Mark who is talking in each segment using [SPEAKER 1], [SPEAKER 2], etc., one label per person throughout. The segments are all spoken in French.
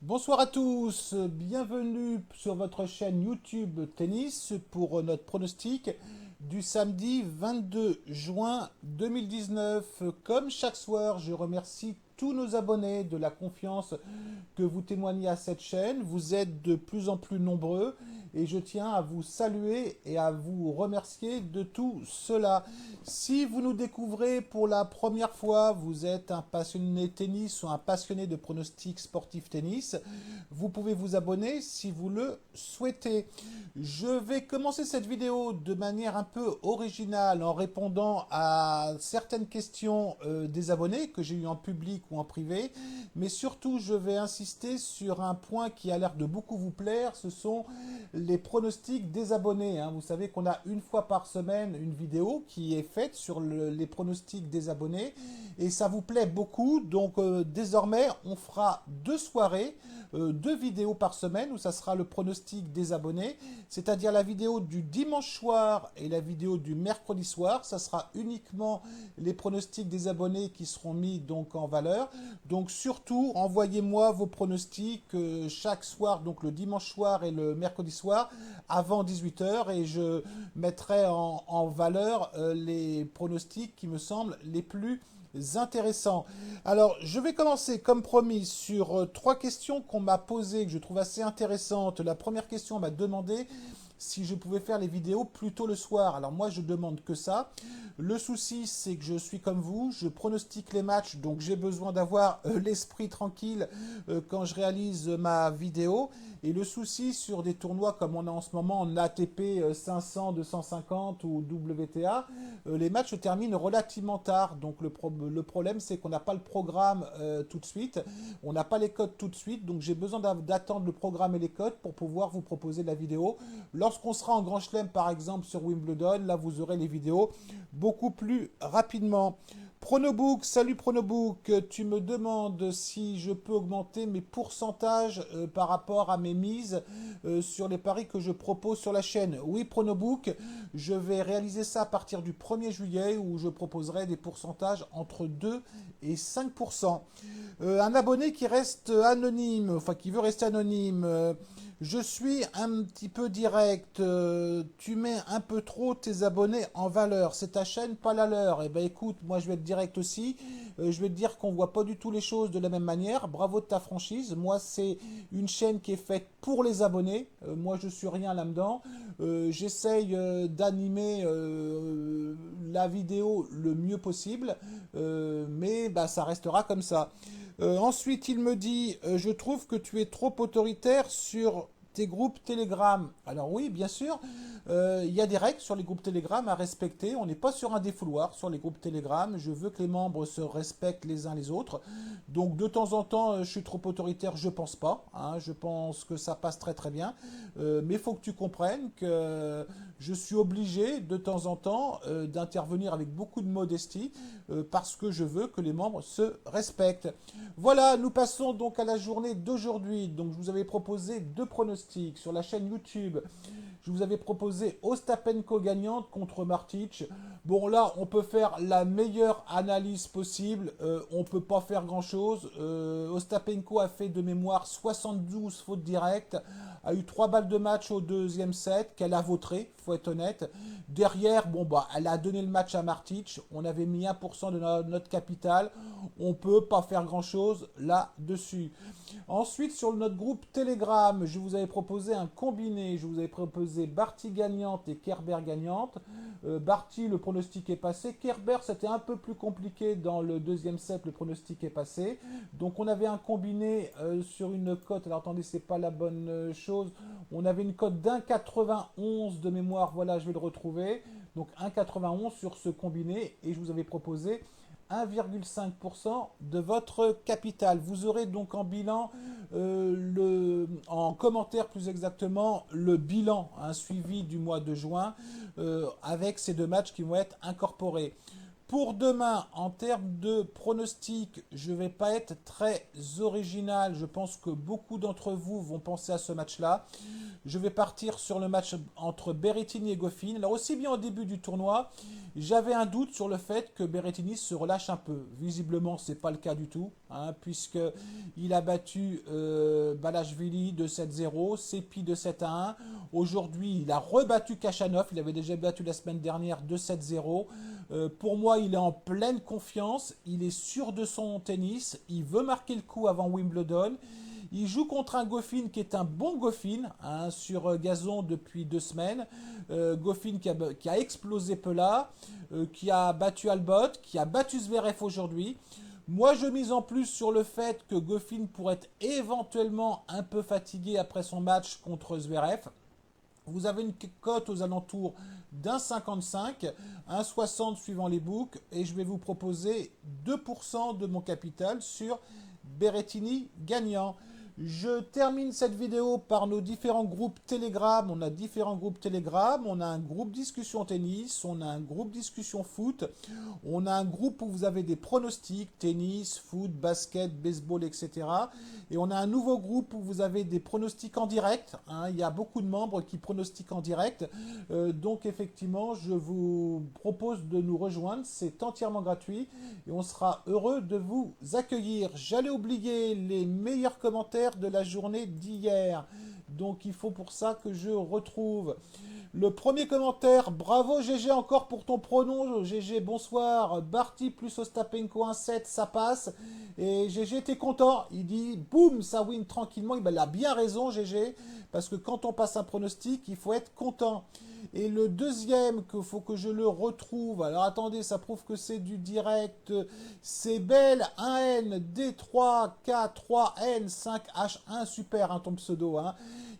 [SPEAKER 1] Bonsoir à tous, bienvenue sur votre chaîne YouTube Tennis pour notre pronostic du samedi 22 juin 2019. Comme chaque soir, je remercie tous nos abonnés de la confiance que vous témoignez à cette chaîne. Vous êtes de plus en plus nombreux et je tiens à vous saluer et à vous remercier de tout cela. Si vous nous découvrez pour la première fois, vous êtes un passionné de tennis ou un passionné de pronostics sportifs tennis, vous pouvez vous abonner si vous le souhaitez. Je vais commencer cette vidéo de manière un peu originale en répondant à certaines questions des abonnés que j'ai eu en public ou en privé, mais surtout je vais insister sur un point qui a l'air de beaucoup vous plaire, ce sont les pronostics des abonnés. Vous savez qu'on a une fois par semaine une vidéo qui est faite sur les pronostics des abonnés et ça vous plaît beaucoup, donc désormais on fera deux soirées, deux vidéos par semaine où ça sera le pronostic des abonnés, c'est-à-dire la vidéo du dimanche soir et la vidéo du mercredi soir. Ça sera uniquement les pronostics des abonnés qui seront mis donc en valeur. Donc surtout, envoyez-moi vos pronostics chaque soir, donc le dimanche soir et le mercredi soir, avant 18 h, et je mettrai en valeur les pronostics qui me semblent les plus intéressants. Alors, je vais commencer comme promis sur trois questions qu'on m'a posées, que je trouve assez intéressantes. La première question m'a demandé si je pouvais faire les vidéos plus tôt le soir. Alors moi, je demande que ça. Le souci, c'est que je suis comme vous, je pronostique les matchs, donc j'ai besoin d'avoir l'esprit tranquille quand je réalise ma vidéo. Et le souci sur des tournois comme on a en ce moment en ATP 500, 250 ou WTA, les matchs se terminent relativement tard. Donc le problème, c'est qu'on n'a pas le programme tout de suite, on n'a pas les codes tout de suite, donc j'ai besoin d'attendre le programme et les codes pour pouvoir vous proposer la vidéo. Lorsqu'on sera en Grand Chelem, par exemple, sur Wimbledon, là, vous aurez les vidéos beaucoup plus rapidement. Pronobook, salut Pronobook, tu me demandes si je peux augmenter mes pourcentages par rapport à mes mises sur les paris que je propose sur la chaîne. Oui Pronobook, je vais réaliser ça à partir du 1er juillet où je proposerai des pourcentages entre 2 et 5%. Un abonné qui reste anonyme, enfin qui veut rester anonyme, je suis un petit peu direct, tu mets un peu trop tes abonnés en valeur, c'est ta chaîne, pas la leur. Eh ben écoute, moi je vais être direct aussi, je vais te dire qu'on voit pas du tout les choses de la même manière, bravo de ta franchise, moi c'est une chaîne qui est faite pour les abonnés, moi je suis rien là-dedans, j'essaye d'animer la vidéo le mieux possible, mais bah, ça restera comme ça. Ensuite, il me dit, je trouve que tu es trop autoritaire sur tes groupes Telegram. Alors oui, bien sûr, il y a des règles sur les groupes Telegram à respecter. On n'est pas sur un défouloir sur les groupes Telegram. Je veux que les membres se respectent les uns les autres. Donc de temps en temps, je suis trop autoritaire, je pense pas. Je pense que ça passe très très bien. Mais il faut que tu comprennes que je suis obligé de temps en temps d'intervenir avec beaucoup de modestie parce que je veux que les membres se respectent. Voilà, nous passons donc à la journée d'aujourd'hui. Donc je vous avais proposé deux pronostics sur la chaîne YouTube. Je vous avais proposé Ostapenko gagnante contre Martic. Bon là, on peut faire la meilleure analyse possible. On ne peut pas faire grand-chose. Ostapenko a fait de mémoire 72 fautes directes, a eu 3 balles de match au deuxième set, qu'elle a vautré, faut être honnête. Derrière, bon bah, elle a donné le match à Martic. On avait mis 1% de notre capital. On peut pas faire grand-chose là-dessus. Ensuite, sur notre groupe Telegram, je vous avais proposé un combiné. Je vous avais proposé Barty gagnante et Kerber gagnante. Barty, le pronostic est passé. Kerber, c'était un peu plus compliqué dans le deuxième set, le pronostic est passé. Donc on avait un combiné sur une cote. Alors attendez, c'est pas la bonne chose. On avait une cote d'1,91 de mémoire. Voilà, je vais le retrouver. Donc 1,91 sur ce combiné. Et je vous avais proposé 1,5% de votre capital. Vous aurez donc en bilan, en commentaire plus exactement, le bilan suivi du mois de juin avec ces deux matchs qui vont être incorporés. Pour demain, en termes de pronostic, je ne vais pas être très original. Je pense que beaucoup d'entre vous vont penser à ce match-là. Je vais partir sur le match entre Berrettini et Goffin. Alors aussi bien au début du tournoi, j'avais un doute sur le fait que Berrettini se relâche un peu. Visiblement, ce n'est pas le cas du tout, hein, puisqu'il a battu Balashvili de 7-0, Seppi de 7-1. Aujourd'hui, il a rebattu Kachanov. Il avait déjà battu la semaine dernière de 7-0. Pour moi, il est en pleine confiance. Il est sûr de son tennis. Il veut marquer le coup avant Wimbledon. Il joue contre un Goffin qui est un bon Goffin, hein, sur gazon depuis 2 semaines. Goffin qui a explosé Pella, qui a battu Albot, qui a battu Zverev aujourd'hui. Moi, je mise en plus sur le fait que Goffin pourrait être éventuellement un peu fatigué après son match contre Zverev. Vous avez une cote aux alentours d'un 55, un 60 suivant les books, et je vais vous proposer 2% de mon capital sur Berrettini gagnant. Je termine cette vidéo par nos différents groupes Telegram. On a différents groupes Telegram. On a un groupe discussion tennis. On a un groupe discussion foot. On a un groupe où vous avez des pronostics, tennis, foot, basket, baseball, etc. Et on a un nouveau groupe où vous avez des pronostics en direct, hein. Il y a beaucoup de membres qui pronostiquent en direct. Donc effectivement, je vous propose de nous rejoindre. C'est entièrement gratuit et on sera heureux de vous accueillir. J'allais oublier les meilleurs commentaires de la journée d'hier. Donc il faut pour ça que je retrouve le premier commentaire. Bravo GG encore pour ton pronom. GG, bonsoir. Barty plus Ostapenko 1-7, ça passe. Et GG, t'es content. Il dit, boum, ça win tranquillement. Il a bien raison GG. Parce que quand on passe un pronostic, il faut être content. Et le deuxième, qu'il faut que je le retrouve. Alors attendez, ça prouve que c'est du direct. C'est Belle 1N D3 K3N 5H1. Super, hein, ton pseudo. Hein,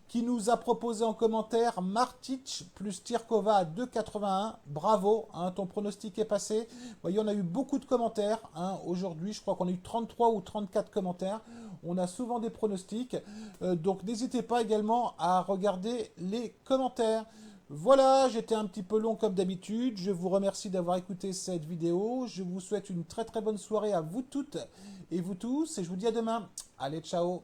[SPEAKER 1] qui nous a proposé en commentaire Martic plus Tirkova à 2,81. Bravo, hein, ton pronostic est passé. Vous voyez, on a eu beaucoup de commentaires. Hein, aujourd'hui, je crois qu'on a eu 33 ou 34 commentaires. On a souvent des pronostics. Donc n'hésitez pas également à regarder les commentaires. Voilà, j'étais un petit peu long comme d'habitude. Je vous remercie d'avoir écouté cette vidéo. Je vous souhaite une très très bonne soirée à vous toutes et vous tous. Et je vous dis à demain. Allez, ciao!